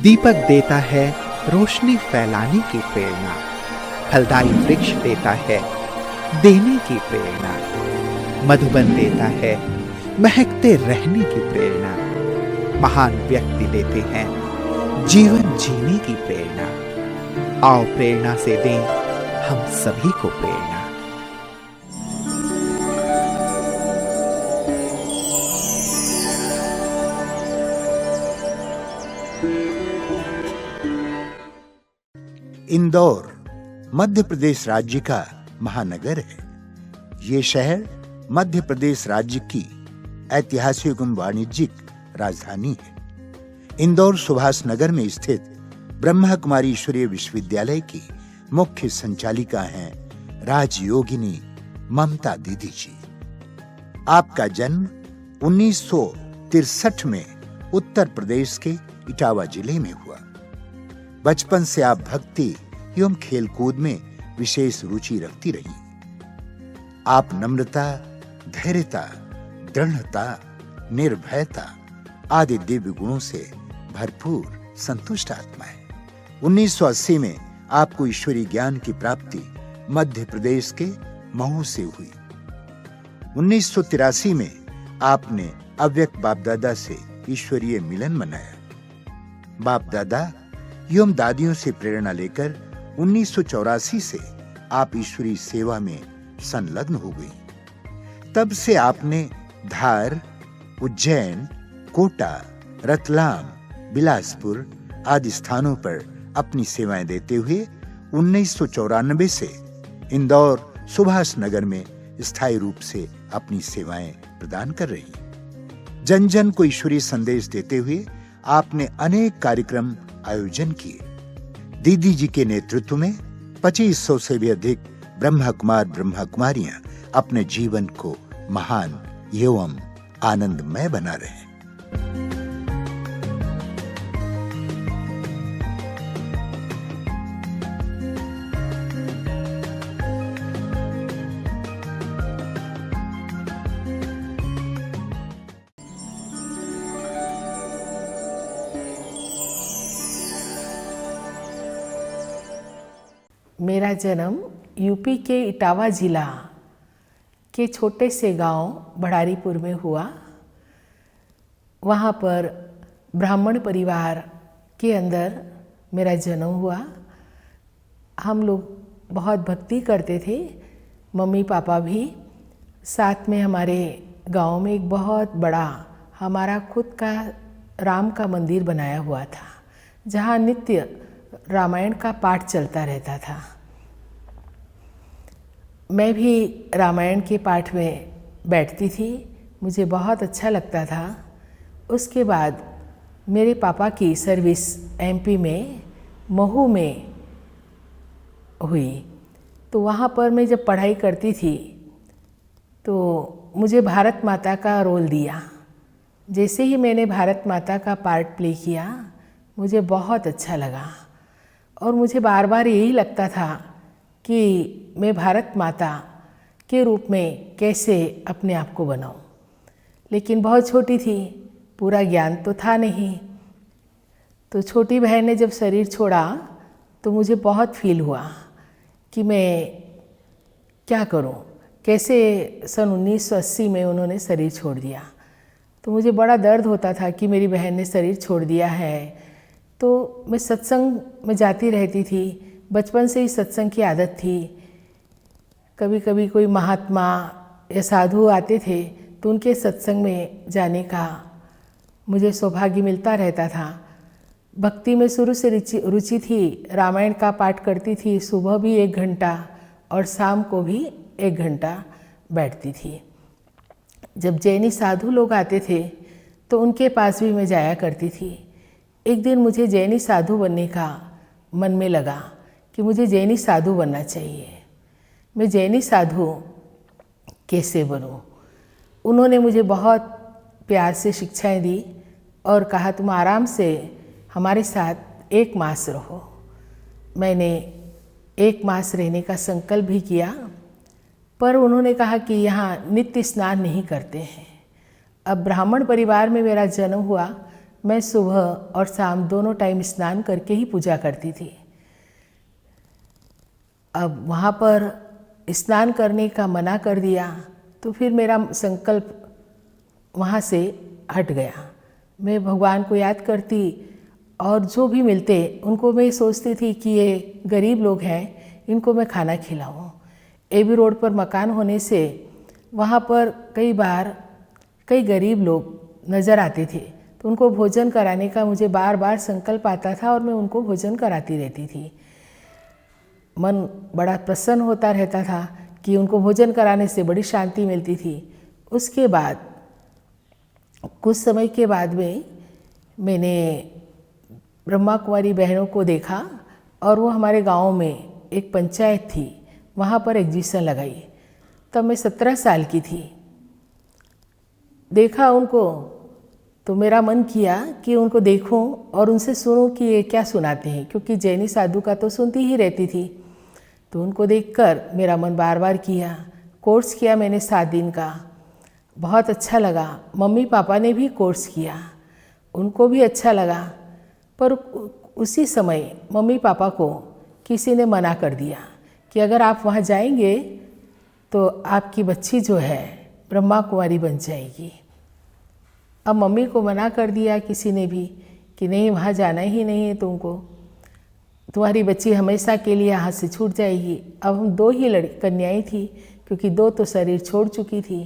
दीपक देता है रोशनी फैलाने की प्रेरणा, फलदायी वृक्ष देता है देने की प्रेरणा, मधुबन देता है महकते रहने की प्रेरणा, महान व्यक्ति देते हैं जीवन जीने की प्रेरणा। आओ प्रेरणा से दें हम सभी को प्रेरणा। इंदौर मध्य प्रदेश राज्य का महानगर है। ये शहर मध्य प्रदेश राज्य की ऐतिहासिक एवं वाणिज्यिक राजधानी है। इंदौर सुभाष नगर में स्थित ब्रह्मा कुमारी ईश्वरीय विश्वविद्यालय की मुख्य संचालिका हैं राजयोगिनी ममता दीदी जी। आपका जन्म 1963 में उत्तर प्रदेश के इटावा जिले में हुआ। बचपन से आप भक्ति एवं खेलकूद में विशेष रुचि रखती रही। आप नम्रता, धैर्यता, दृढ़ता, निर्भयता आदि दिव्य गुणों से भरपूर संतुष्ट आत्मा है। 1980 में आपको ईश्वरीय ज्ञान की प्राप्ति मध्य प्रदेश के महू से हुई। 1983 में आपने अव्यक्त बाप दादा से ईश्वरीय मिलन मनाया। बाप दादा एवं दादियों से प्रेरणा लेकर 1984 से आप ईश्वरीय सेवा में संलग्न हो गई। तब से आपने धार, उज्जैन, कोटा, रतलाम, बिलासपुर आदि स्थानों पर अपनी सेवाएं देते हुए 1994 से इंदौर सुभाष नगर में स्थायी रूप से अपनी सेवाएं प्रदान कर रही। जन जन को ईश्वरीय संदेश देते हुए आपने अनेक कार्यक्रम आयोजन किए। दीदी जी के नेतृत्व में 2500 से भी अधिक ब्रह्मा कुमार ब्रह्मा कुमारियां अपने जीवन को महान एवं आनंदमय बना रहे हैं। मेरा जन्म यूपी के इटावा जिला के छोटे से गांव बढ़ारीपुर में हुआ। वहाँ पर ब्राह्मण परिवार के अंदर मेरा जन्म हुआ। हम लोग बहुत भक्ति करते थे, मम्मी पापा भी। साथ में हमारे गांव में एक बहुत बड़ा हमारा खुद का राम का मंदिर बनाया हुआ था, जहाँ नित्य रामायण का पाठ चलता रहता था। मैं भी रामायण के पाठ में बैठती थी, मुझे बहुत अच्छा लगता था। उसके बाद मेरे पापा की सर्विस एमपी में महू में हुई, तो वहाँ पर मैं जब पढ़ाई करती थी तो मुझे भारत माता का रोल दिया। जैसे ही मैंने भारत माता का पार्ट प्ले किया, मुझे बहुत अच्छा लगा और मुझे बार बार यही लगता था कि मैं भारत माता के रूप में कैसे अपने आप को बनाऊं। लेकिन बहुत छोटी थी, पूरा ज्ञान तो था नहीं। तो छोटी बहन ने जब शरीर छोड़ा तो मुझे बहुत फील हुआ कि मैं क्या करूं, कैसे। सन 1980 में उन्होंने शरीर छोड़ दिया, तो मुझे बड़ा दर्द होता था कि मेरी बहन ने शरीर छोड़ दिया है। तो मैं सत्संग में जाती रहती थी, बचपन से ही सत्संग की आदत थी। कभी कभी कोई महात्मा या साधु आते थे तो उनके सत्संग में जाने का मुझे सौभाग्य मिलता रहता था। भक्ति में शुरू से रुचि थी। रामायण का पाठ करती थी, सुबह भी 1 घंटा और शाम को भी 1 घंटा बैठती थी। जब जैनी साधु लोग आते थे तो उनके पास भी मैं जाया करती थी। एक दिन मुझे जैनी साधु बनने का मन में लगा कि मुझे जैनी साधु बनना चाहिए। मैं जैनी साधु कैसे बनूं? उन्होंने मुझे बहुत प्यार से शिक्षाएं दी और कहा तुम आराम से हमारे साथ 1 मास रहो। मैंने 1 मास रहने का संकल्प भी किया, पर उन्होंने कहा कि यहाँ नित्य स्नान नहीं करते हैं। अब ब्राह्मण परिवार में मेरा जन्म हुआ, मैं सुबह और शाम दोनों टाइम स्नान करके ही पूजा करती थी। अब वहाँ पर स्नान करने का मना कर दिया तो फिर मेरा संकल्प वहाँ से हट गया। मैं भगवान को याद करती और जो भी मिलते उनको मैं सोचती थी कि ये गरीब लोग हैं, इनको मैं खाना खिलाऊं। एबी रोड पर मकान होने से वहाँ पर कई बार कई गरीब लोग नज़र आते थे, तो उनको भोजन कराने का मुझे बार बार संकल्प आता था और मैं उनको भोजन कराती रहती थी। मन बड़ा प्रसन्न होता रहता था कि उनको भोजन कराने से बड़ी शांति मिलती थी। उसके बाद कुछ समय के बाद में मैंने ब्रह्मा कुमारी बहनों को देखा और वो हमारे गांव में एक पंचायत थी, वहाँ पर एग्जीबिशन लगाई। तब मैं 17 साल की थी। देखा उनको तो मेरा मन किया कि उनको देखूं और उनसे सुनूं कि ये क्या सुनाते हैं, क्योंकि जैनी साधु का तो सुनती ही रहती थी। तो उनको देखकर मेरा मन बार बार किया। कोर्स किया मैंने 7 दिन का, बहुत अच्छा लगा। मम्मी पापा ने भी कोर्स किया, उनको भी अच्छा लगा। पर उसी समय मम्मी पापा को किसी ने मना कर दिया कि अगर आप वहाँ जाएंगे तो आपकी बच्ची जो है ब्रह्मा कुमारी बन जाएगी। अब मम्मी को मना कर दिया किसी ने भी कि नहीं, वहाँ जाना ही नहीं है तुमको, तुम्हारी बच्ची हमेशा के लिए हाथ से छूट जाएगी। अब हम 2 ही कन्याएं थी, क्योंकि 2 तो शरीर छोड़ चुकी थी।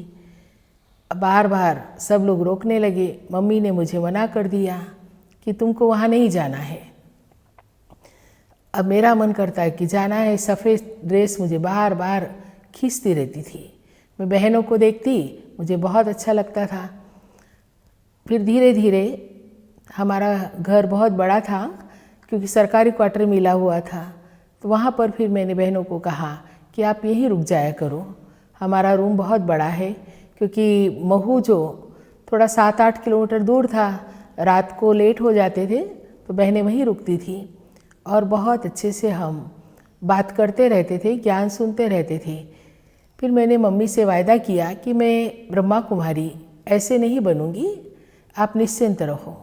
बार बार सब लोग रोकने लगे। मम्मी ने मुझे मना कर दिया कि तुमको वहाँ नहीं जाना है। अब मेरा मन करता है कि जाना है। सफ़ेद ड्रेस मुझे बार बार खींचती रहती थी। मैं बहनों को देखती, मुझे बहुत अच्छा लगता था। फिर धीरे धीरे हमारा घर बहुत बड़ा था, क्योंकि सरकारी क्वार्टर मिला हुआ था। तो वहाँ पर फिर मैंने बहनों को कहा कि आप यहीं रुक जाया करो, हमारा रूम बहुत बड़ा है। क्योंकि महू जो थोड़ा 7-8 किलोमीटर दूर था, रात को लेट हो जाते थे तो बहनें वहीं रुकती थी और बहुत अच्छे से हम बात करते रहते थे, ज्ञान सुनते रहते थे। फिर मैंने मम्मी से वायदा किया कि मैं ब्रह्मा कुमारी ऐसे नहीं बनूंगी, आप निश्चिंत रहो।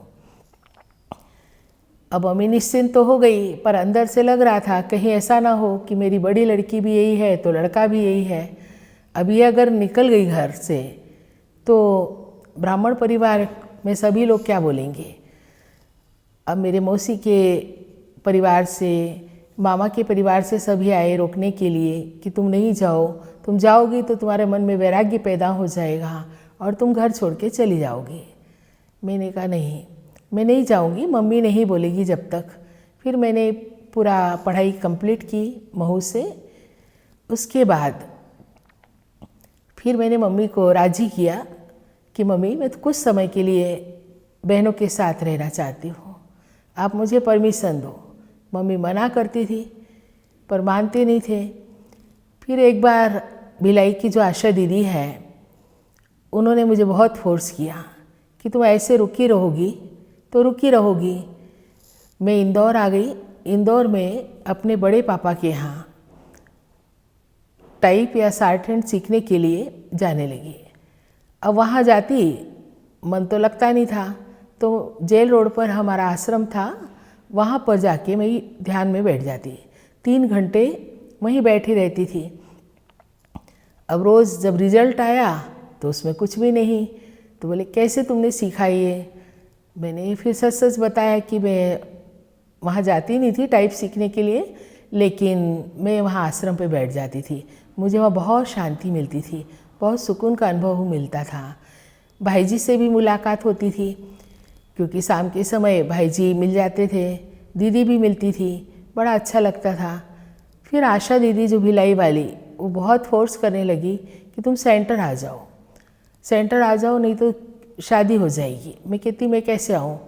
अब मम्मी निश्चिंत तो हो गई, पर अंदर से लग रहा था कहीं ऐसा ना हो कि मेरी बड़ी लड़की भी यही है तो लड़का भी यही है। अब ये अगर निकल गई घर से तो ब्राह्मण परिवार में सभी लोग क्या बोलेंगे। अब मेरे मौसी के परिवार से, मामा के परिवार से सभी आए रोकने के लिए कि तुम नहीं जाओ, तुम जाओगी तो तुम्हारे मन में वैराग्य पैदा हो जाएगा और तुम घर छोड़ के चली जाओगी। मैंने कहा नहीं, मैं नहीं जाऊंगी, मम्मी नहीं बोलेगी जब तक। फिर मैंने पूरा पढ़ाई कंप्लीट की महू से। उसके बाद फिर मैंने मम्मी को राजी किया कि मम्मी मैं तो कुछ समय के लिए बहनों के साथ रहना चाहती हूँ, आप मुझे परमिशन दो। मम्मी मना करती थी पर मानते नहीं थे। फिर एक बार भिलाई की जो आशा दीदी है, उन्होंने मुझे बहुत फोर्स किया कि तुम ऐसे रुकी रहोगी तो रुकी रहोगी। मैं इंदौर आ गई। इंदौर में अपने बड़े पापा के यहाँ टाइप या शार्टहैंड सीखने के लिए जाने लगी। अब वहाँ जाती मन तो लगता नहीं था, तो जेल रोड पर हमारा आश्रम था, वहाँ पर जाके मैं ध्यान में बैठ जाती। 3 घंटे वहीं बैठी रहती थी। अब रोज़ जब रिजल्ट आया तो उसमें कुछ भी नहीं। तो बोले कैसे तुमने सीखा ये। मैंने फिर सच सच बताया कि मैं वहाँ जाती नहीं थी टाइप सीखने के लिए, लेकिन मैं वहाँ आश्रम पे बैठ जाती थी। मुझे वहाँ बहुत शांति मिलती थी, बहुत सुकून का अनुभव मिलता था। भाई जी से भी मुलाकात होती थी, क्योंकि शाम के समय भाई जी मिल जाते थे, दीदी भी मिलती थी, बड़ा अच्छा लगता था। फिर आशा दीदी जो भिलाई वाली, वो बहुत फोर्स करने लगी कि तुम सेंटर आ जाओ, सेंटर आ जाओ, नहीं तो शादी हो जाएगी। मैं कहती मैं कैसे आऊँ,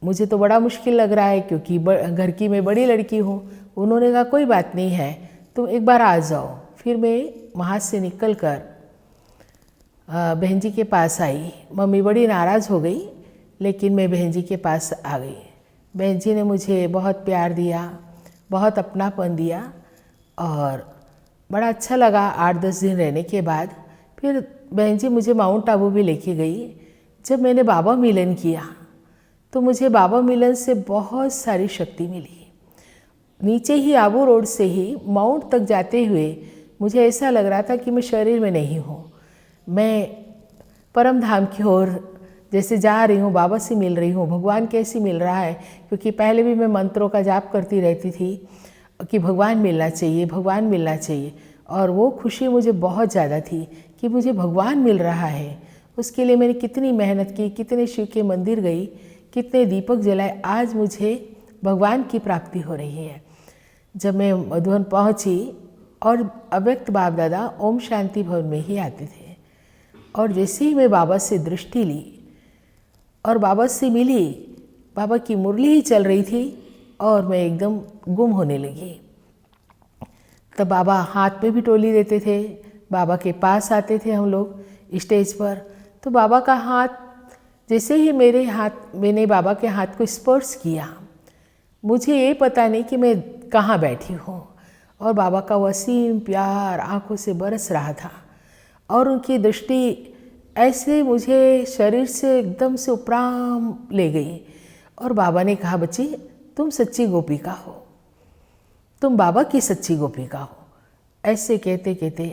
मुझे तो बड़ा मुश्किल लग रहा है, क्योंकि घर की मैं बड़ी लड़की हूँ। उन्होंने कहा कोई बात नहीं है, तुम एक बार आ जाओ। फिर मैं वहाँ से निकल कर बहन जी के पास आई। मम्मी बड़ी नाराज़ हो गई, लेकिन मैं बहन जी के पास आ गई। बहन जी ने मुझे बहुत प्यार दिया, बहुत अपनापन दिया और बड़ा अच्छा लगा। 8-10 दिन रहने के बाद फिर बहन जी मुझे माउंट आबू भी लेके गई। जब मैंने बाबा मिलन किया तो मुझे बाबा मिलन से बहुत सारी शक्ति मिली। नीचे ही आबू रोड से ही माउंट तक जाते हुए मुझे ऐसा लग रहा था कि मैं शरीर में नहीं हूँ, मैं परम धाम की ओर जैसे जा रही हूँ, बाबा से मिल रही हूँ। भगवान कैसे मिल रहा है, क्योंकि पहले भी मैं मंत्रों का जाप करती रहती थी कि भगवान मिलना चाहिए, भगवान मिलना चाहिए, और वो खुशी मुझे बहुत ज़्यादा थी कि मुझे भगवान मिल रहा है। उसके लिए मैंने कितनी मेहनत की, कितने शिव के मंदिर गई, कितने दीपक जलाए, आज मुझे भगवान की प्राप्ति हो रही है। जब मैं मधुबन पहुंची और अव्यक्त बाप दादा ओम शांति भवन में ही आते थे, और जैसे ही मैं बाबा से दृष्टि ली और बाबा से मिली, बाबा की मुरली ही चल रही थी और मैं एकदम गुम होने लगी। तब बाबा हाथ में भी टोली देते थे, बाबा के पास आते थे हम लोग स्टेज पर, तो बाबा का हाथ जैसे ही मैंने बाबा के हाथ को स्पर्श किया, मुझे ये पता नहीं कि मैं कहाँ बैठी हूँ, और बाबा का वसीम प्यार आंखों से बरस रहा था, और उनकी दृष्टि ऐसे मुझे शरीर से एकदम से उपराम ले गई। और बाबा ने कहा, बच्ची तुम सच्ची गोपिका हो, तुम बाबा की सच्ची गोपिका हो। ऐसे कहते कहते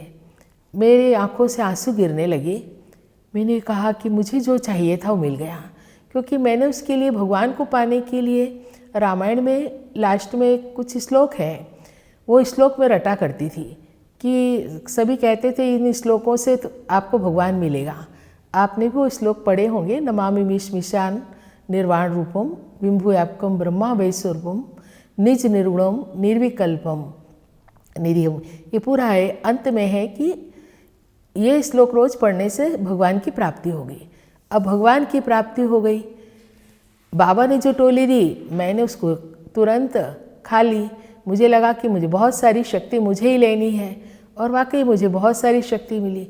मेरे आंखों से आंसू गिरने लगे। मैंने कहा कि मुझे जो चाहिए था वो मिल गया, क्योंकि मैंने उसके लिए, भगवान को पाने के लिए, रामायण में लास्ट में कुछ श्लोक है, वो श्लोक में रटा करती थी कि सभी कहते थे इन श्लोकों से तो आपको भगवान मिलेगा। आपने भी वो श्लोक पढ़े होंगे, नमामि मीशान निर्वाण रूपम विम्भुयापकम ब्रह्मा वैस्वरूपम निज निर्गुणम निर्विकल्पम निरीहम। ये पूरा है, अंत में है कि ये श्लोक रोज पढ़ने से भगवान की प्राप्ति होगी। अब भगवान की प्राप्ति हो गई। बाबा ने जो टोली दी मैंने उसको तुरंत खा ली। मुझे लगा कि मुझे बहुत सारी शक्ति मुझे ही लेनी है, और वाकई मुझे बहुत सारी शक्ति मिली।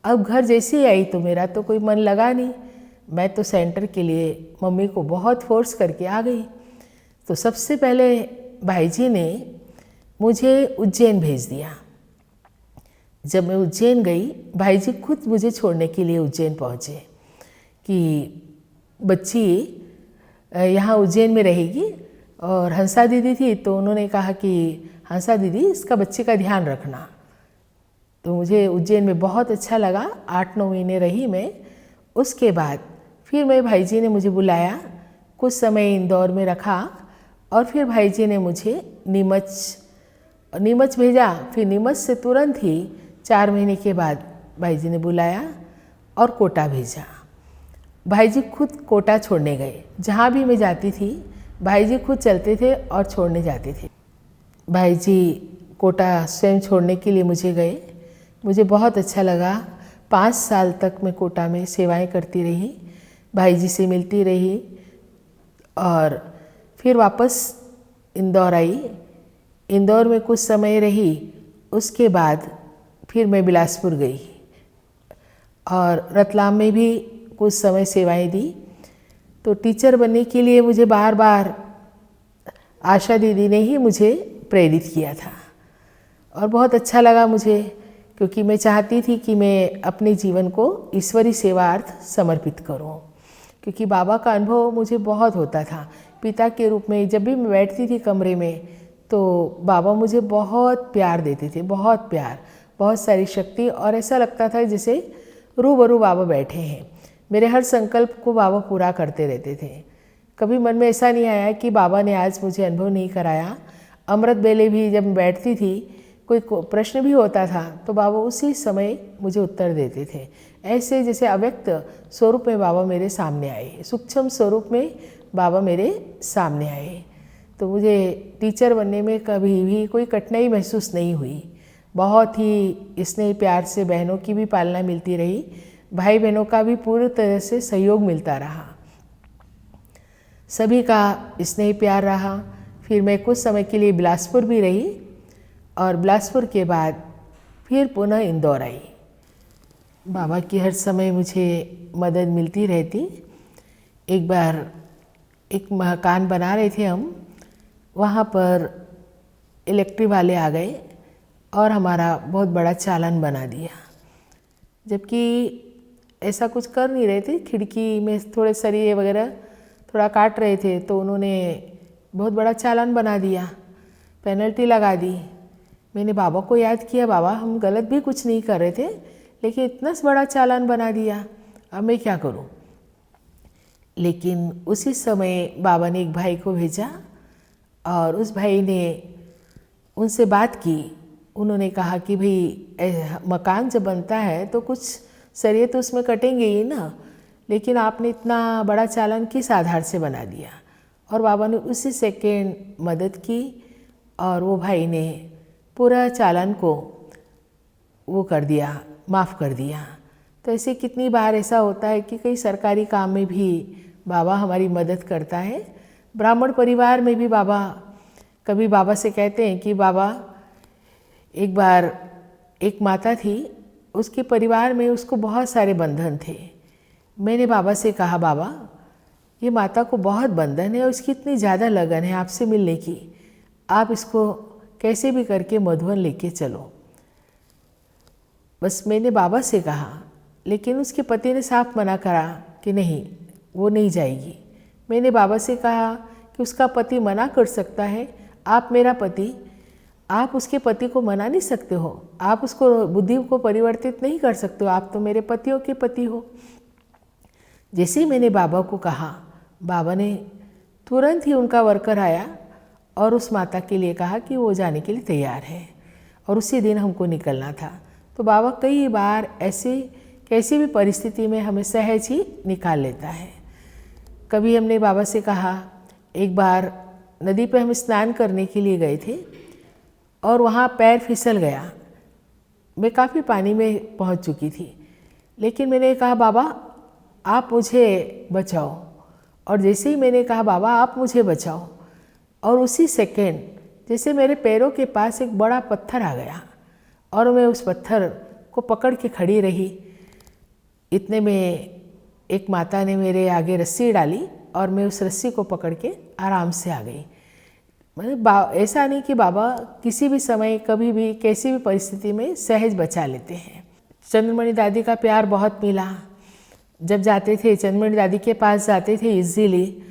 अब घर जैसे ही आई तो मेरा तो कोई मन लगा नहीं, मैं तो सेंटर के लिए मम्मी को बहुत फोर्स करके आ गई। तो सबसे पहले भाई जी ने मुझे उज्जैन भेज दिया। जब मैं उज्जैन गई, भाई जी खुद मुझे छोड़ने के लिए उज्जैन पहुँचे कि बच्ची यहाँ उज्जैन में रहेगी, और हंसा दीदी थी तो उन्होंने कहा कि हंसा दीदी इसका बच्चे का ध्यान रखना। तो मुझे उज्जैन में बहुत अच्छा लगा, 8-9 महीने रही मैं। उसके बाद फिर मेरे भाई जी ने मुझे बुलाया, कुछ समय इंदौर में रखा, और फिर भाई जी ने मुझे नीमच भेजा। फिर नीमच से तुरंत ही 4 महीने के बाद भाई जी ने बुलाया और कोटा भेजा। भाई जी खुद कोटा छोड़ने गए। जहाँ भी मैं जाती थी भाई जी खुद चलते थे और छोड़ने जाते थे। भाई जी कोटा स्वयं छोड़ने के लिए मुझे गए। मुझे बहुत अच्छा लगा। 5 साल तक मैं कोटा में सेवाएं करती रही, भाई जी से मिलती रही, और फिर वापस इंदौर आई। इंदौर में कुछ समय रही, उसके बाद फिर मैं बिलासपुर गई, और रतलाम में भी कुछ समय सेवाएं दी। तो टीचर बनने के लिए मुझे बार बार आशा दीदी ने ही मुझे प्रेरित किया था, और बहुत अच्छा लगा मुझे, क्योंकि मैं चाहती थी कि मैं अपने जीवन को ईश्वरी सेवार्थ समर्पित करूं। क्योंकि बाबा का अनुभव मुझे बहुत होता था पिता के रूप में। जब भी मैं बैठती थी कमरे में तो बाबा मुझे बहुत प्यार देते थे, बहुत प्यार, बहुत सारी शक्ति, और ऐसा लगता था जैसे रूबरू बाबा बैठे हैं। मेरे हर संकल्प को बाबा पूरा करते रहते थे। कभी मन में ऐसा नहीं आया कि बाबा ने आज मुझे अनुभव नहीं कराया। अमृत बेले भी जब मैं बैठती थी, कोई प्रश्न भी होता था तो बाबा उसी समय मुझे उत्तर देते थे। ऐसे जैसे अव्यक्त स्वरूप में बाबा मेरे सामने आए, सूक्ष्म स्वरूप में बाबा मेरे सामने आए। तो मुझे टीचर बनने में कभी भी कोई कठिनाई महसूस नहीं हुई। बहुत ही स्नेह प्यार से बहनों की भी पालना मिलती रही, भाई बहनों का भी पूरी तरह से सहयोग मिलता रहा, सभी का स्नेह प्यार रहा। फिर मैं कुछ समय के लिए बिलासपुर भी रही, और बिलासपुर के बाद फिर पुनः इंदौर आई। बाबा की हर समय मुझे मदद मिलती रहती। एक बार एक मकान बना रहे थे हम, वहाँ पर इलेक्ट्रिक वाले आ गए और हमारा बहुत बड़ा चालान बना दिया, जबकि ऐसा कुछ कर नहीं रहे थे। खिड़की में थोड़े सरिये वगैरह थोड़ा काट रहे थे तो उन्होंने बहुत बड़ा चालान बना दिया, पेनल्टी लगा दी। मैंने बाबा को याद किया, बाबा हम गलत भी कुछ नहीं कर रहे थे, लेकिन इतना बड़ा चालान बना दिया, अब मैं क्या करूं। लेकिन उसी समय बाबा ने एक भाई को भेजा और उस भाई ने उनसे बात की। उन्होंने कहा कि भाई मकान जब बनता है तो कुछ सरिये तो उसमें कटेंगे ही ना, लेकिन आपने इतना बड़ा चालान किस आधार से बना दिया। और बाबा ने उसी सेकेंड मदद की और वो भाई ने पूरा चालान को वो कर दिया, माफ़ कर दिया। तो ऐसे कितनी बार ऐसा होता है कि कई सरकारी काम में भी बाबा हमारी मदद करता है। ब्राह्मण परिवार में भी बाबा कभी बाबा से कहते हैं कि बाबा, एक बार एक माता थी, उसके परिवार में उसको बहुत सारे बंधन थे। मैंने बाबा से कहा, बाबा ये माता को बहुत बंधन है और इसकी इतनी ज़्यादा लगन है आपसे मिलने की, आप इसको कैसे भी करके मधुबन लेके चलो। बस मैंने बाबा से कहा, लेकिन उसके पति ने साफ मना करा कि नहीं, वो नहीं जाएगी। मैंने बाबा से कहा कि उसका पति मना कर सकता है, आप मेरा पति, आप उसके पति को मना नहीं सकते हो, आप उसको बुद्धि को परिवर्तित नहीं कर सकते हो, आप तो मेरे पतियों के पति हो। जैसे ही मैंने बाबा को कहा, बाबा ने तुरंत ही उनका वर्कर आया और उस माता के लिए कहा कि वो जाने के लिए तैयार है और उसी दिन हमको निकलना था। तो बाबा कई बार ऐसे कैसी भी परिस्थिति में हमें सहज ही निकाल लेता है। कभी हमने बाबा से कहा, एक बार नदी पे हम स्नान करने के लिए गए थे और वहाँ पैर फिसल गया। मैं काफ़ी पानी में पहुँच चुकी थी, लेकिन मैंने कहा, बाबा आप मुझे बचाओ। और जैसे ही मैंने कहा, बाबा आप मुझे बचाओ, और उसी सेकेंड जैसे मेरे पैरों के पास एक बड़ा पत्थर आ गया और मैं उस पत्थर को पकड़ के खड़ी रही। इतने में एक माता ने मेरे आगे रस्सी डाली और मैं उस रस्सी को पकड़ के आराम से आ गई। मतलब ऐसा नहीं कि बाबा किसी भी समय कभी भी कैसी भी परिस्थिति में सहज बचा लेते हैं। चंद्रमणि दादी का प्यार बहुत मिला। जब जाते थे चंद्रमणि दादी के पास जाते थे इजीली,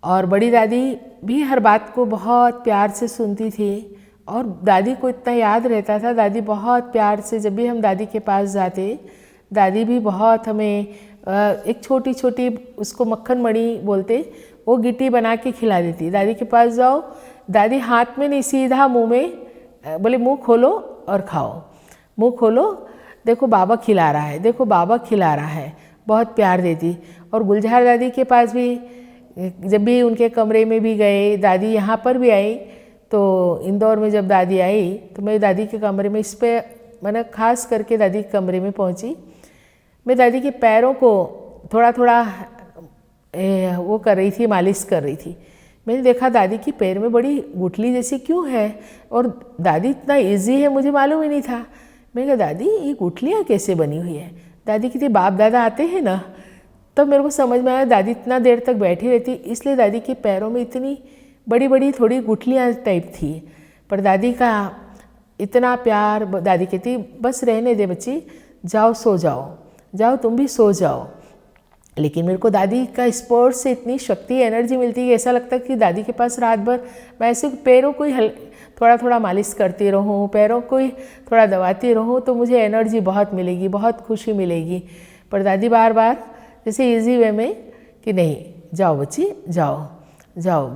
और बड़ी दादी भी हर बात को बहुत प्यार से सुनती थी और दादी को इतना याद रहता था। दादी बहुत प्यार से, जब भी हम दादी के पास जाते, दादी भी बहुत हमें एक छोटी छोटी, उसको मक्खन मणि बोलते, वो गिट्टी बना के खिला देती। दादी के पास जाओ, दादी हाथ में नहीं, सीधा मुंह में, बोले मुंह खोलो और खाओ, मुंह खोलो, देखो बाबा खिला रहा है, देखो बाबा खिला रहा है, बहुत प्यार देती। और गुलजार दादी के पास भी जब भी उनके कमरे में भी गए, दादी यहाँ पर भी आई, तो इंदौर में जब दादी आई तो मैं दादी के कमरे में, इस पर मैंने खास करके दादी के कमरे में पहुँची। मैं दादी के पैरों को थोड़ा थोड़ा वो कर रही थी, मालिश कर रही थी। मैंने देखा दादी की पैर में बड़ी गुठली जैसी क्यों है, और दादी इतना इजी है मुझे मालूम ही नहीं था। मैंने कहा, दादी ये गुठलियाँ कैसे बनी हुई है? दादी कहती, बाप दादा आते हैं ना, तब मेरे को समझ में आया दादी इतना देर तक बैठी रहती, इसलिए दादी के पैरों में इतनी बड़ी बड़ी थोड़ी गुठलियाँ टाइप थी। पर दादी का इतना प्यार, दादी कहती बस रहने दे बच्ची, जाओ सो जाओ, जाओ तुम भी सो जाओ। लेकिन मेरे को दादी का स्पोर्ट से इतनी शक्ति, एनर्जी मिलती है, ऐसा लगता कि दादी के पास रात भर मैं ऐसे पैरों को ही थोड़ा थोड़ा मालिश करती रहूँ, पैरों को ही थोड़ा दबाती रहूँ, तो मुझे एनर्जी बहुत मिलेगी, बहुत खुशी मिलेगी। पर दादी बार बार जैसे इजी वे में कि नहीं, जाओ बच्ची जाओ जाओ।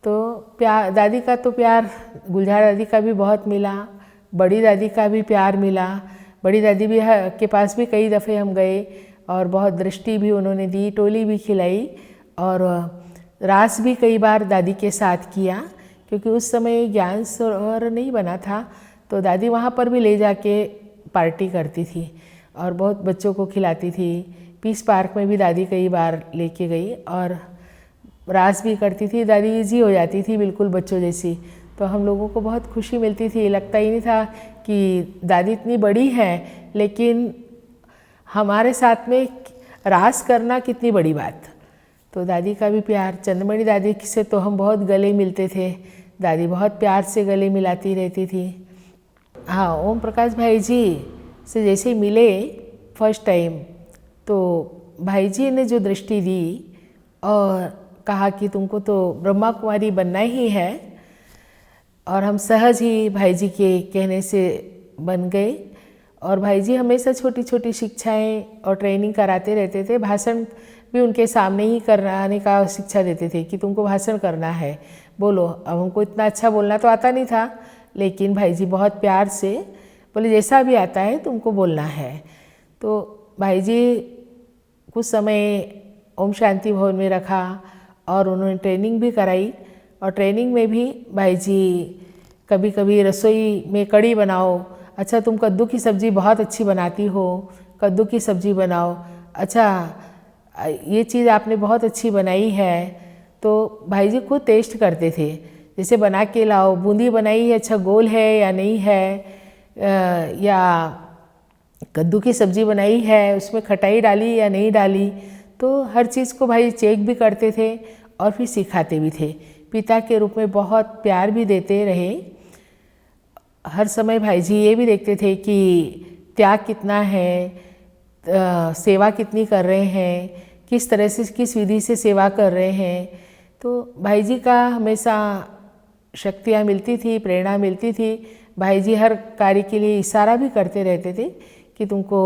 तो प्यार, दादी का तो प्यार गुलजार दादी का भी बहुत मिला, बड़ी दादी का भी प्यार मिला। बड़ी दादी भी के पास भी कई दफ़े हम गए और बहुत दृष्टि भी उन्होंने दी, टोली भी खिलाई, और रास भी कई बार दादी के साथ किया, क्योंकि उस समय ज्ञान सरोवर नहीं बना था, तो दादी वहाँ पर भी ले जाके पार्टी करती थी और बहुत बच्चों को खिलाती थी। पीस पार्क में भी दादी कई बार लेके गई और रास भी करती थी। दादी इजी हो जाती थी बिल्कुल बच्चों जैसी, तो हम लोगों को बहुत खुशी मिलती थी। लगता ही नहीं था कि दादी इतनी बड़ी है, लेकिन हमारे साथ में रास करना कितनी बड़ी बात। तो दादी का भी प्यार, चंद्रमणि दादी से तो हम बहुत गले मिलते थे, दादी बहुत प्यार से गले मिलाती रहती थी। हाँ, ओम प्रकाश भाई जी से जैसे मिले फर्स्ट टाइम, तो भाई जी ने जो दृष्टि दी और कहा कि तुमको तो ब्रह्मा कुमारी बनना ही है। और हम सहज ही भाई जी के कहने से बन गए। और भाई जी हमेशा छोटी छोटी शिक्षाएं और ट्रेनिंग कराते रहते थे। भाषण भी उनके सामने ही कराने का शिक्षा देते थे कि तुमको भाषण करना है, बोलो। अब हमको इतना अच्छा बोलना तो आता नहीं था, लेकिन भाई जी बहुत प्यार से बोले जैसा भी आता है तुमको बोलना है। तो भाई जी कुछ समय ओम शांति भवन में रखा और उन्होंने ट्रेनिंग भी कराई। और ट्रेनिंग में भी भाई जी कभी कभी रसोई में कढ़ी बनाओ, अच्छा तुम कद्दू की सब्ज़ी बहुत अच्छी बनाती हो, कद्दू की सब्ज़ी बनाओ, अच्छा ये चीज़ आपने बहुत अच्छी बनाई है। तो भाई जी खुद टेस्ट करते थे, जैसे बना के लाओ, बूंदी बनाई है, अच्छा गोल है या नहीं है, या कद्दू की सब्ज़ी बनाई है उसमें खटाई डाली या नहीं डाली। तो हर चीज़ को भाई चेक भी करते थे और फिर सिखाते भी थे। पिता के रूप में बहुत प्यार भी देते रहे। हर समय भाई जी ये भी देखते थे कि त्याग कितना है, सेवा कितनी कर रहे हैं, किस तरह से किस विधि से सेवा कर रहे हैं। तो भाई जी का हमेशा शक्तियाँ मिलती थी, प्रेरणा मिलती थी। भाई जी हर कार्य के लिए इशारा भी करते रहते थे कि तुमको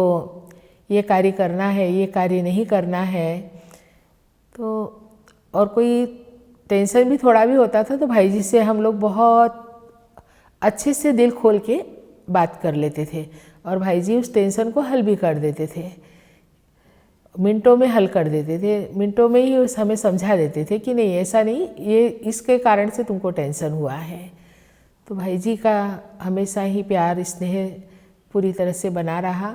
ये कार्य करना है, ये कार्य नहीं करना है। तो और कोई टेंशन भी थोड़ा भी होता था तो भाई जी से हम लोग बहुत अच्छे से दिल खोल के बात कर लेते थे और भाई जी उस टेंशन को हल भी कर देते थे, मिनटों में हल कर देते थे। मिनटों में ही उस हमें समझा देते थे कि नहीं ऐसा नहीं, ये इसके कारण से तुमको टेंशन हुआ है। तो भाई जी का हमेशा ही प्यार स्नेह पूरी तरह से बना रहा।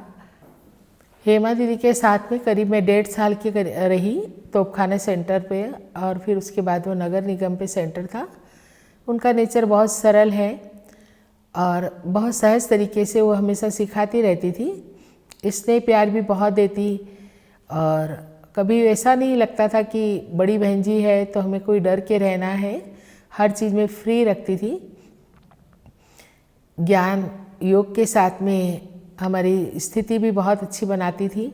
हेमा दीदी के साथ में करीब मैं 1.5 साल की रही तोपखाना सेंटर पे, और फिर उसके बाद वो नगर निगम पे सेंटर था। उनका नेचर बहुत सरल है और बहुत सहज तरीके से वो हमेशा सिखाती रहती थी। स्नेह प्यार भी बहुत देती और कभी ऐसा नहीं लगता था कि बड़ी बहन जी है तो हमें कोई डर के रहना है। हर चीज़ में फ्री रखती थी। ज्ञान योग के साथ में हमारी स्थिति भी बहुत अच्छी बनाती थी।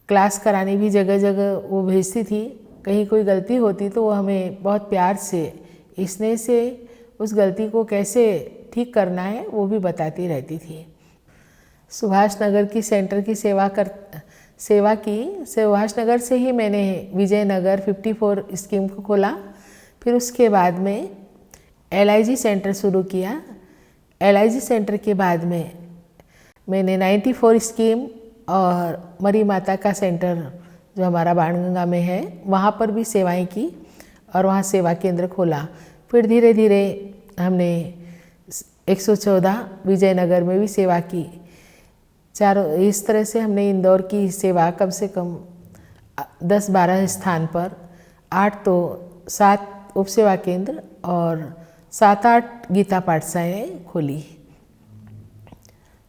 क्लास कराने भी जगह जगह वो भेजती थी। कहीं कोई गलती होती तो वो हमें बहुत प्यार से स्नेह से उस गलती को कैसे ठीक करना है वो भी बताती रहती थी। सुभाष नगर की सेंटर की सेवा की। सुभाष नगर से ही मैंने विजयनगर 54 स्कीम को खोला। फिर उसके बाद में LIG सेंटर शुरू किया। LIG सेंटर के बाद में मैंने 94 स्कीम और मरी माता का सेंटर जो हमारा बाणगंगा में है वहाँ पर भी सेवाएं की और वहाँ सेवा केंद्र खोला। फिर धीरे धीरे हमने 114 विजयनगर में भी सेवा की। चारों इस तरह से हमने इंदौर की सेवा कम से कम 10-12 स्थान पर 7 उप सेवा केंद्र और 7-8 गीता पाठशालाएँ खोली,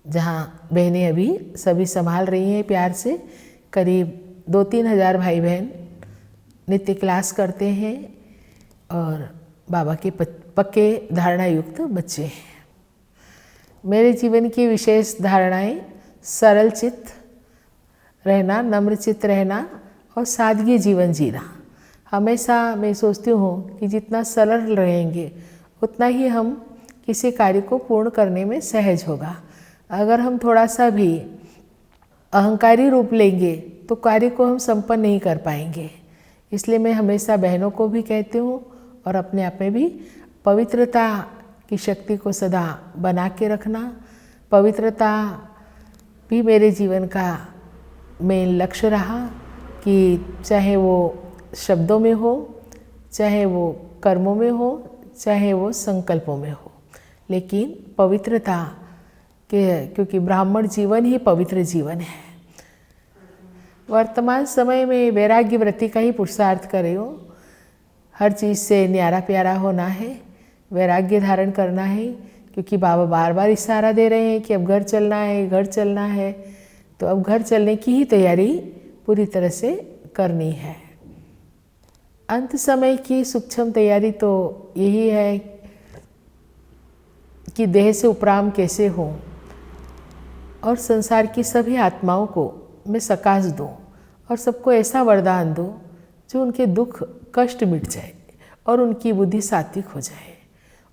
जहाँ बहनें अभी सभी संभाल रही हैं प्यार से। करीब 2-3 हज़ार भाई बहन नित्य क्लास करते हैं और बाबा के पक्के धारणा युक्त बच्चे हैं। मेरे जीवन की विशेष धारणाएं सरल चित्त रहना, नम्र चित्त रहना और सादगी जीवन जीना। हमेशा मैं सोचती हूँ कि जितना सरल रहेंगे उतना ही हम किसी कार्य को पूर्ण करने में सहज होगा। अगर हम थोड़ा सा भी अहंकारी रूप लेंगे तो कार्य को हम संपन्न नहीं कर पाएंगे। इसलिए मैं हमेशा बहनों को भी कहती हूँ और अपने आप में भी पवित्रता की शक्ति को सदा बना के रखना। पवित्रता भी मेरे जीवन का मेन लक्ष्य रहा कि चाहे वो शब्दों में हो, चाहे वो कर्मों में हो, चाहे वो संकल्पों में हो, लेकिन पवित्रता के, क्योंकि ब्राह्मण जीवन ही पवित्र जीवन है। वर्तमान समय में वैराग्य वृत्ति का ही पुरुषार्थ कर रही हूँ। हर चीज़ से न्यारा प्यारा होना है, वैराग्य धारण करना है, क्योंकि बाबा बार बार इशारा दे रहे हैं कि अब घर चलना है, घर चलना है। तो अब घर चलने की ही तैयारी पूरी तरह से करनी है। अंत समय की सूक्ष्म तैयारी तो यही है कि देह से उपराम कैसे हो और संसार की सभी आत्माओं को मैं सकाश दूँ और सबको ऐसा वरदान दूँ जो उनके दुख कष्ट मिट जाए और उनकी बुद्धि सात्विक हो जाए।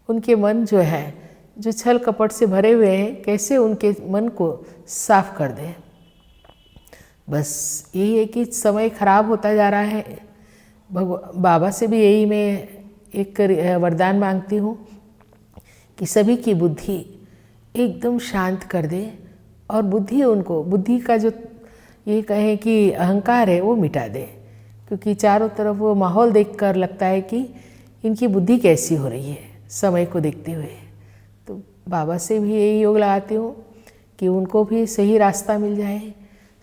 उनके मन जो है, जो छल कपट से भरे हुए हैं, कैसे उनके मन को साफ कर दें। बस यही है कि समय खराब होता जा रहा है। बाबा से भी यही मैं एक वरदान मांगती हूँ कि सभी की बुद्धि एकदम शांत कर दे और बुद्धि का जो ये कहें कि अहंकार है वो मिटा दे, क्योंकि चारों तरफ वो माहौल देखकर लगता है कि इनकी बुद्धि कैसी हो रही है समय को देखते हुए। तो बाबा से भी यही योग लगाती हूँ कि उनको भी सही रास्ता मिल जाए,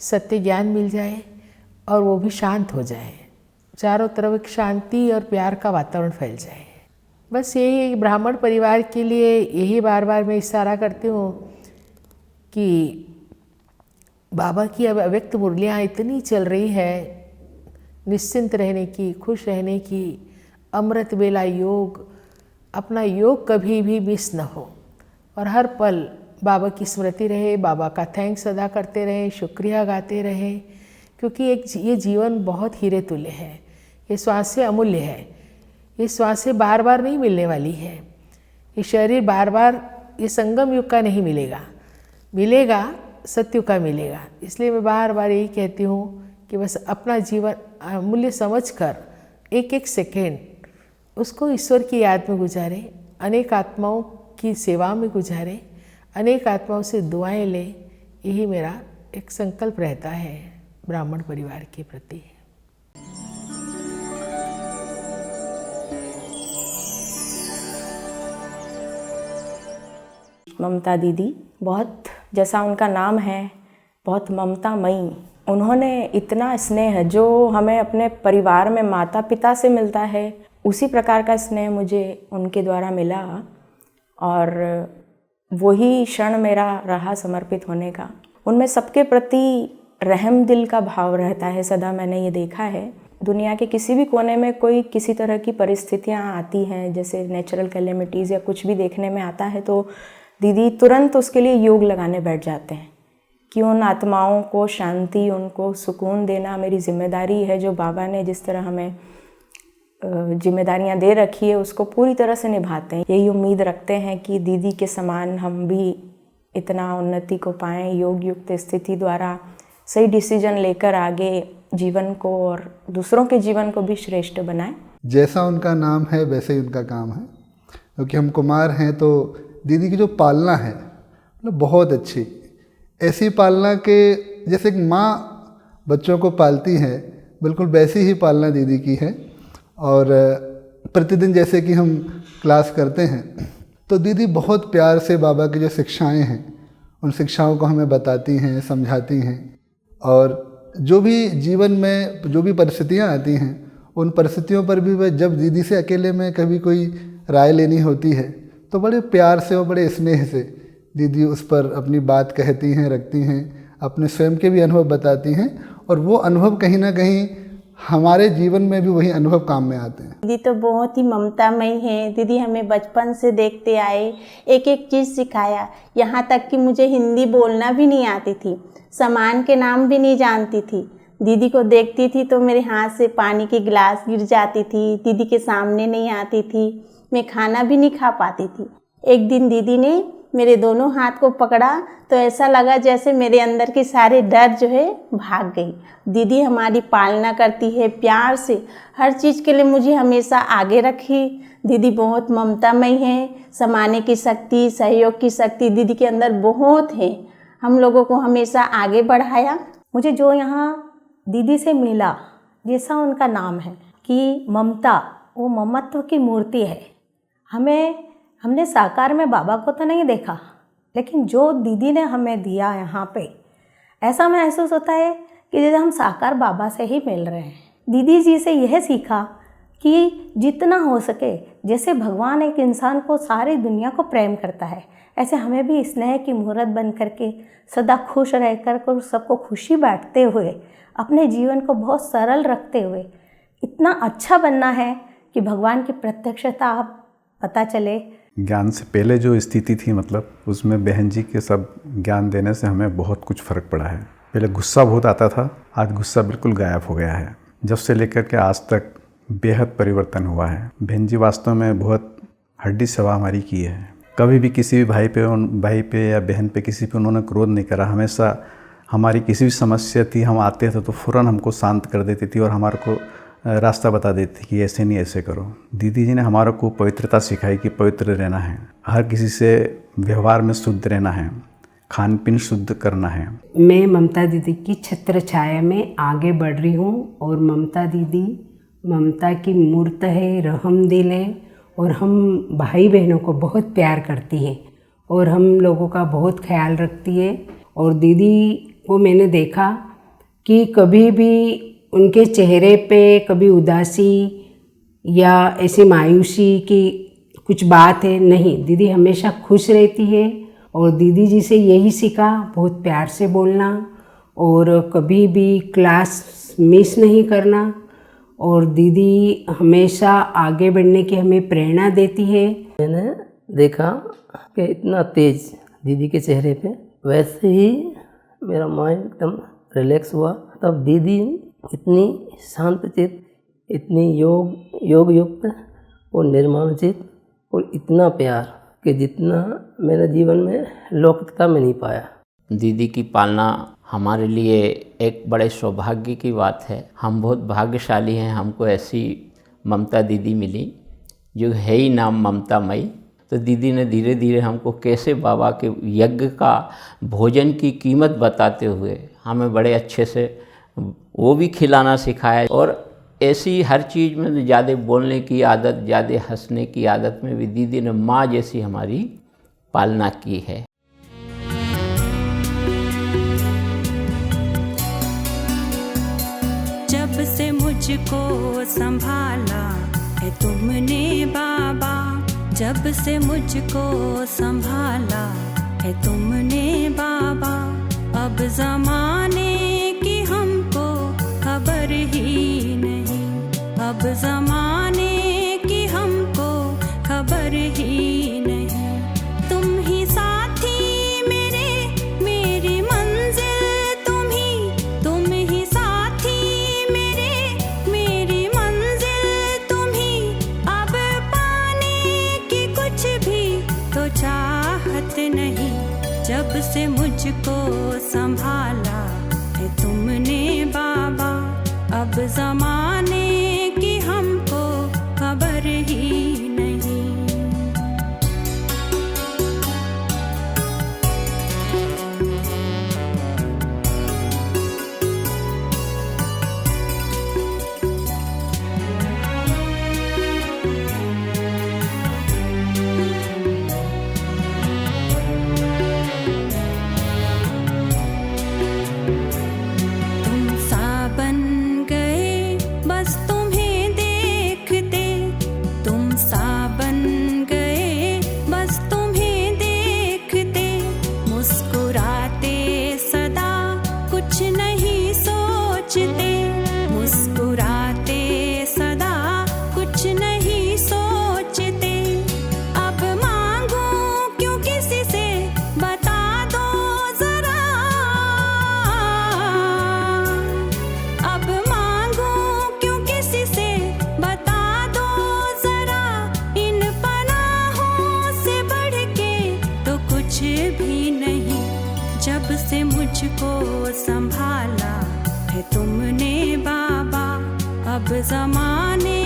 सत्य ज्ञान मिल जाए और वो भी शांत हो जाए, चारों तरफ एक शांति और प्यार का वातावरण फैल जाए। बस यही ब्राह्मण परिवार के लिए यही बार बार मैं इशारा करती हूँ कि बाबा की अब अव्यक्त मुरलियाँ इतनी चल रही है, निश्चिंत रहने की, खुश रहने की, अमृत बेला योग, अपना योग कभी भी मिस न हो और हर पल बाबा की स्मृति रहे, बाबा का थैंक्स अदा करते रहें, शुक्रिया गाते रहें, क्योंकि ये जीवन बहुत हीरे तुल्य है, ये श्वासें अमूल्य है, ये श्वासें बार बार नहीं मिलने वाली है, ये शरीर बार बार ये संगम युग का नहीं मिलेगा सत्युग का मिलेगा। इसलिए मैं बार बार यही कहती हूँ कि बस अपना जीवन अमूल्य समझकर एक एक सेकेंड उसको ईश्वर की याद में गुजारें, अनेक आत्माओं की सेवा में गुजारें, अनेक आत्माओं से दुआएं लें। यही मेरा एक संकल्प रहता है ब्राह्मण परिवार के प्रति। ममता दीदी बहुत, जैसा उनका नाम है, बहुत ममतामयी। उन्होंने इतना स्नेह जो हमें अपने परिवार में माता पिता से मिलता है, उसी प्रकार का स्नेह मुझे उनके द्वारा मिला और वही क्षण मेरा रहा समर्पित होने का। उनमें सबके प्रति रहम दिल का भाव रहता है सदा, मैंने ये देखा है। दुनिया के किसी भी कोने में कोई किसी तरह की परिस्थितियाँ आती हैं, जैसे नेचुरल कैलेमिटीज़ या कुछ भी देखने में आता है, तो दीदी तुरंत उसके लिए योग लगाने बैठ जाते हैं कि उन आत्माओं को शांति, उनको सुकून देना मेरी जिम्मेदारी है। जो बाबा ने जिस तरह हमें जिम्मेदारियां दे रखी है उसको पूरी तरह से निभाते हैं। यही उम्मीद रखते हैं कि दीदी के समान हम भी इतना उन्नति को पाएँ, योग युक्त स्थिति द्वारा सही डिसीजन लेकर आगे जीवन को और दूसरों के जीवन को भी श्रेष्ठ बनाएं। जैसा उनका नाम है वैसे ही उनका काम है, क्योंकि हम कुमार हैं तो दीदी की जो पालना है मतलब बहुत अच्छी, ऐसी पालना के जैसे एक माँ बच्चों को पालती है, बिल्कुल वैसी ही पालना दीदी की है। और प्रतिदिन जैसे कि हम क्लास करते हैं तो दीदी बहुत प्यार से बाबा की जो शिक्षाएं हैं उन शिक्षाओं को हमें बताती हैं, समझाती हैं। और जो भी जीवन में जो भी परिस्थितियां आती हैं उन परिस्थितियों पर भी वह जब दीदी से अकेले में कभी कोई राय लेनी होती है तो बड़े प्यार से और बड़े स्नेह से दीदी उस पर अपनी बात कहती हैं, रखती हैं, अपने स्वयं के भी अनुभव बताती हैं और वो अनुभव कहीं ना कहीं हमारे जीवन में भी वही अनुभव काम में आते हैं। दीदी तो बहुत ही ममतामयी है। दीदी हमें बचपन से देखते आए, एक एक चीज़ सिखाया, यहाँ तक कि मुझे हिंदी बोलना भी नहीं आती थी, सामान के नाम भी नहीं जानती थी। दीदी को देखती थी तो मेरे हाथ से पानी की गिलास गिर जाती थी, दीदी के सामने नहीं आती थी, मैं खाना भी नहीं खा पाती थी। एक दिन दीदी ने मेरे दोनों हाथ को पकड़ा तो ऐसा लगा जैसे मेरे अंदर के सारे डर जो है भाग गई। दीदी हमारी पालना करती है प्यार से, हर चीज़ के लिए मुझे हमेशा आगे रखी। दीदी बहुत ममतामयी है, समाने की शक्ति, सहयोग की शक्ति दीदी के अंदर बहुत है, हम लोगों को हमेशा आगे बढ़ाया। मुझे जो यहाँ दीदी से मिला, जैसा उनका नाम है कि ममता, वो ममत्व की मूर्ति है। हमने साकार में बाबा को तो नहीं देखा, लेकिन जो दीदी ने हमें दिया यहाँ पे, ऐसा महसूस होता है कि जैसे हम साकार बाबा से ही मिल रहे हैं। दीदी जी से यह सीखा कि जितना हो सके, जैसे भगवान एक इंसान को, सारी दुनिया को प्रेम करता है, ऐसे हमें भी स्नेह की मूर्त बन करके सदा खुश रह कर सबको खुशी बांटते हुए, अपने जीवन को बहुत सरल रखते हुए इतना अच्छा बनना है कि भगवान की प्रत्यक्षता आप पता चले। ज्ञान से पहले जो स्थिति थी, मतलब उसमें बहन जी के सब ज्ञान देने से हमें बहुत कुछ फ़र्क पड़ा है। पहले गुस्सा बहुत आता था, आज गुस्सा बिल्कुल गायब हो गया है। जब से लेकर के आज तक बेहद परिवर्तन हुआ है। बहन जी वास्तव में बहुत हड्डी सेवा हमारी की है। कभी भी किसी भी भाई पे या बहन पे किसी पे उन्होंने क्रोध नहीं करा। हमेशा हमारी किसी भी समस्या थी, हम आते थे तो फ़ौरन हमको शांत कर देती थी और हमारे को रास्ता बता देती थी कि ऐसे नहीं ऐसे करो। दीदी जी ने हमारे को पवित्रता सिखाई कि पवित्र रहना है, हर किसी से व्यवहार में शुद्ध रहना है, खान पीन शुद्ध करना है। मैं ममता दीदी की छत्र छाया में आगे बढ़ रही हूँ और ममता दीदी ममता की मूर्त है, रहम दिल है और हम भाई बहनों को बहुत प्यार करती है और हम लोगों का बहुत ख्याल रखती है। और दीदी को मैंने देखा कि कभी भी उनके चेहरे पे कभी उदासी या ऐसी मायूसी की कुछ बात है नहीं, दीदी हमेशा खुश रहती है। और दीदी जी से यही सीखा, बहुत प्यार से बोलना और कभी भी क्लास मिस नहीं करना। और दीदी हमेशा आगे बढ़ने की हमें प्रेरणा देती है। मैंने देखा कि इतना तेज दीदी के चेहरे पे, वैसे ही मेरा माइंड एकदम रिलैक्स हुआ। तब दीदी इतनी शांतचित, इतनी योग युक्त और निर्माणचित और इतना प्यार कि जितना मेरे जीवन में लौकिकता में नहीं पाया। दीदी की पालना हमारे लिए एक बड़े सौभाग्य की बात है। हम बहुत भाग्यशाली हैं, हमको ऐसी ममता दीदी मिली जो है ही नाम ममता मई। तो दीदी ने धीरे धीरे हमको कैसे बाबा के यज्ञ का भोजन की कीमत बताते हुए हमें बड़े अच्छे से वो भी खिलाना सिखाया। और ऐसी हर चीज़ में ज़्यादा बोलने की आदत, ज़्यादा हंसने की आदत में भी दीदी ने माँ जैसी हमारी पालना की है। जब से मुझको संभाला है तुमने बाबा, जब से मुझको संभाला है तुमने बाबा, अब ज़माने की हमको खबर ही नहीं, अब ज़माने की हमको खबर ही नहीं। तुम ही साथी मेरे, मेरी मंजिल तुम ही साथी मेरे, मेरी मंजिल तुम ही। अब पाने की कुछ भी तो चाहत नहीं, जब से मुझको संभाला है तुमने बाबा, अब ज़माने की हमको खबर ही नहीं। जब से मुझको संभाला है तुमने बाबा, अब ज़माने